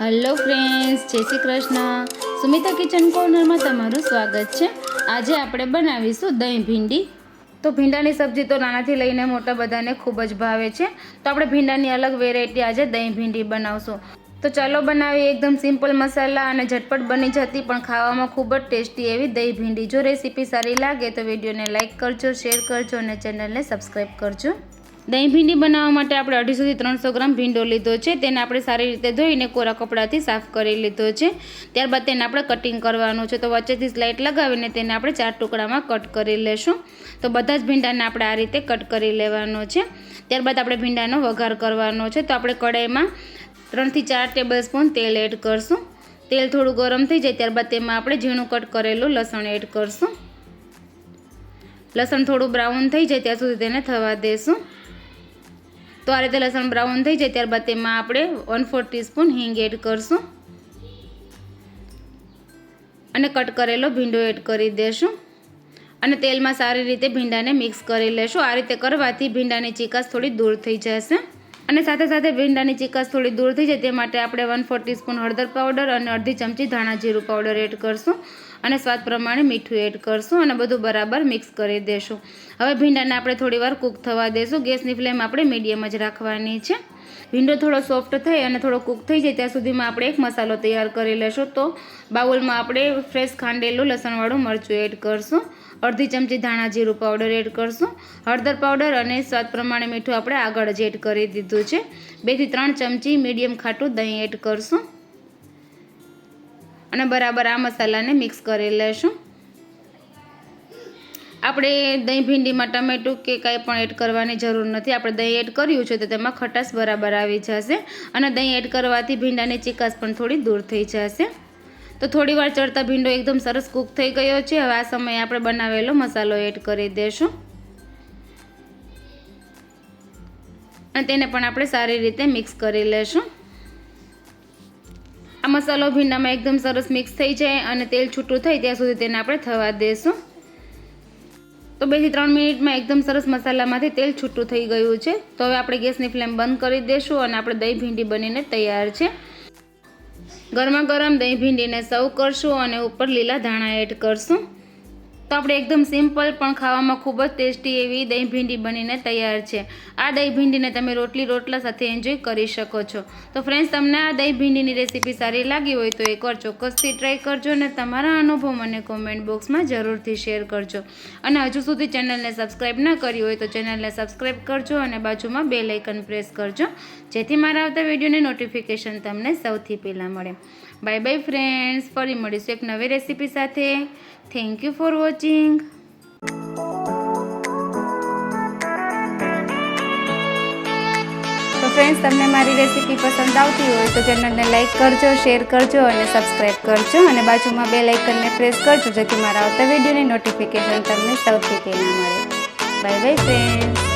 Hello friends, જય Shri Krishna. Sumita kitchen કોર્નરમાં તમારું સ્વાગત છે. આજે આપણે બનાવીશું દહીં ભીંડી. તો ભીંડાની સબ્જી તો નાનાથી લઈને મોટા બધાને ખૂબ જ ભાવે છે. તો આપણે ભીંડાની અલગ વેરાયટી આજે દહીં ભીંડી બનાવશું. તો ચાલો બનાવીએ એકદમ સિમ્પલ મસાલા અને ઝટપટ બની જતી પણ ખાવામાં ખૂબ જ ટેસ્ટી એવી દહીં ભીંડી. જો રેસીપી સારી લાગે તો વિડીયોને લાઇક કરજો, શેર કરજો અને ચેનલને સબસ્ક્રાઈબ કરજો. દહીં ભીંડી બનાવવા માટે આપણે 250 થી 300 ગ્રામ ભીંડો લીધો છે. તેને આપણે સારી રીતે ધોઈને કોરા કપડાથી સાફ કરી લીધો છે. ત્યારબાદ તેને આપણે કટિંગ કરવાનું છે. તો વચ્ચેથી સ્લાઇટ લગાવીને તેને આપણે 4 ટુકડામાં કટ કરી લેશું. તો બધા જ ભીંડાને આપણે આ રીતે કટ કરી લેવાનો છે. ત્યારબાદ આપણે ભીંડાનો વઘાર કરવાનો છે. તો આપણે કઢાઈમાં 3 થી 4 ટેબલસ્પૂન તેલ એડ કરશું. તેલ થોડું ગરમ થઈ જાય ત્યારબાદ તેમાં આપણે ઝીણું કટ કરેલું લસણ એડ કરશું. લસણ થોડું બ્રાઉન થઈ જાય ત્યાં સુધી તેને થવા દેશું. તો આ રીતે લસણ બ્રાઉન થઈ જાય ત્યારબાદ તેમાં આપણે 1/4 ટીસ્પૂન હિંગ એડ કરશું અને કટ કરેલો ભીંડો એડ કરી દેશું અને તેલમાં સારી રીતે ભીંડાને મિક્સ કરી લેશું. આ રીતે કરવાથી ભીંડાની ચીકાશ થોડી દૂર થઈ જશે અને સાથે સાથે ભીંડાની ચીકાશ થોડી દૂર થઈ જાય તે માટે આપણે 1/4 ટીસ્પૂન હળદર પાવડર અને અડધી ચમચી ધાણા જીરું પાવડર એડ કરશું અને સ્વાદ પ્રમાણે મીઠું એડ કરશું અને બધું બરાબર મિક્સ કરી દેશું. હવે ભીંડાને આપણે થોડીવાર કૂક થવા દેશું. ગેસની ફ્લેમ આપણે મીડિયમ જ રાખવાની છે. ભીંડો થોડો સોફ્ટ થાય અને થોડો કૂક થઈ જાય ત્યાં સુધીમાં આપણે એક મસાલો તૈયાર કરી લેશું. તો બાઉલમાં આપણે ફ્રેશ ખાંડેલું લસણવાળું મરચું એડ કરશું, અડધી ચમચી ધાણા જીરું પાવડર એડ કરશું, હળદર પાવડર અને સ્વાદ પ્રમાણે મીઠું આપણે આગળ જ એડ કરી દીધું છે. 2 થી 3 ચમચી મીડિયમ ખાટું દહીં એડ કરશું અને બરાબર આ મસાલાને મિક્સ કરી લેશું. આપણે દહીં ભીંડીમાં ટમેટું કે કાંઈ પણ એડ કરવાની જરૂર નથી. આપણે દહીં એડ કર્યું છે તો તેમાં ખટાશ બરાબર આવી જશે અને દહીં એડ કરવાથી ભીંડાની ચીકાશ પણ થોડી દૂર થઈ જશે. તો થોડીવાર ચડતા ભીંડો એકદમ સરસ કૂક થઈ ગયો છે. હવે આ સમયે આપણે બનાવેલો મસાલો એડ કરી દઈશું અને તેને પણ આપણે સારી રીતે મિક્સ કરી લેશું. આ મસાલો ભીંડામાં એકદમ સરસ મિક્સ થઈ જાય અને તેલ છૂટું થાય ત્યાં સુધી તેને આપણે થવા દેશું. તો 2 થી 3 મિનિટમાં એકદમ સરસ મસાલામાંથી તેલ છૂટું થઈ ગયું છે. તો હવે આપણે ગેસની ફ્લેમ બંધ કરી દઈશું અને આપણે દહીં ભીંડી બનીને તૈયાર છે. ગરમા ગરમ દહીં ભીંડીને સર્વ કરશું અને ઉપર લીલા ધાણા એડ કરશું. તો આપણે એકદમ સિમ્પલ પણ ખાવામાં ખૂબ જ ટેસ્ટી એવી દહીં ભીંડી બનીને તૈયાર છે. આ દહીં ભીંડીને તમે રોટલા સાથે એન્જોય કરી શકો છો. તો ફ્રેન્ડ્સ, તમને આ દહીં ભીંડીની રેસીપી સારી લાગી હોય તો એકવાર ચોક્કસથી ટ્રાય કરજો અને તમારા અનુભવ મને કોમેન્ટ બોક્સમાં જરૂરથી શેર કરજો. અને હજુ સુધી ચેનલને સબસ્ક્રાઈબ ન કરી હોય તો ચેનલને સબસ્ક્રાઈબ કરજો અને બાજુમાં બેલ આઇકન પ્રેસ કરજો જેથી મારા આવતા વિડીયોની નોટિફિકેશન તમને સૌથી પહેલાં મળે. બાય બાય ફ્રેન્ડ્સ, ફરી મળીશું એક નવી રેસીપી સાથે. Thank you for watching. તો ફ્રેન્ડ્સ, તમને મારી રેસીપી પસંદ આવતી હોય તો ચેનલને લાઇક કરજો, શેર કરજો અને સબસ્ક્રાઈબ કરજો અને બાજુમાં બેલ આઇકનને પ્રેસ કરજો જેથી મારા આવતા વિડીયોની નોટિફિકેશન તમને સૌથી પહેલાં મળે. Bye bye friends.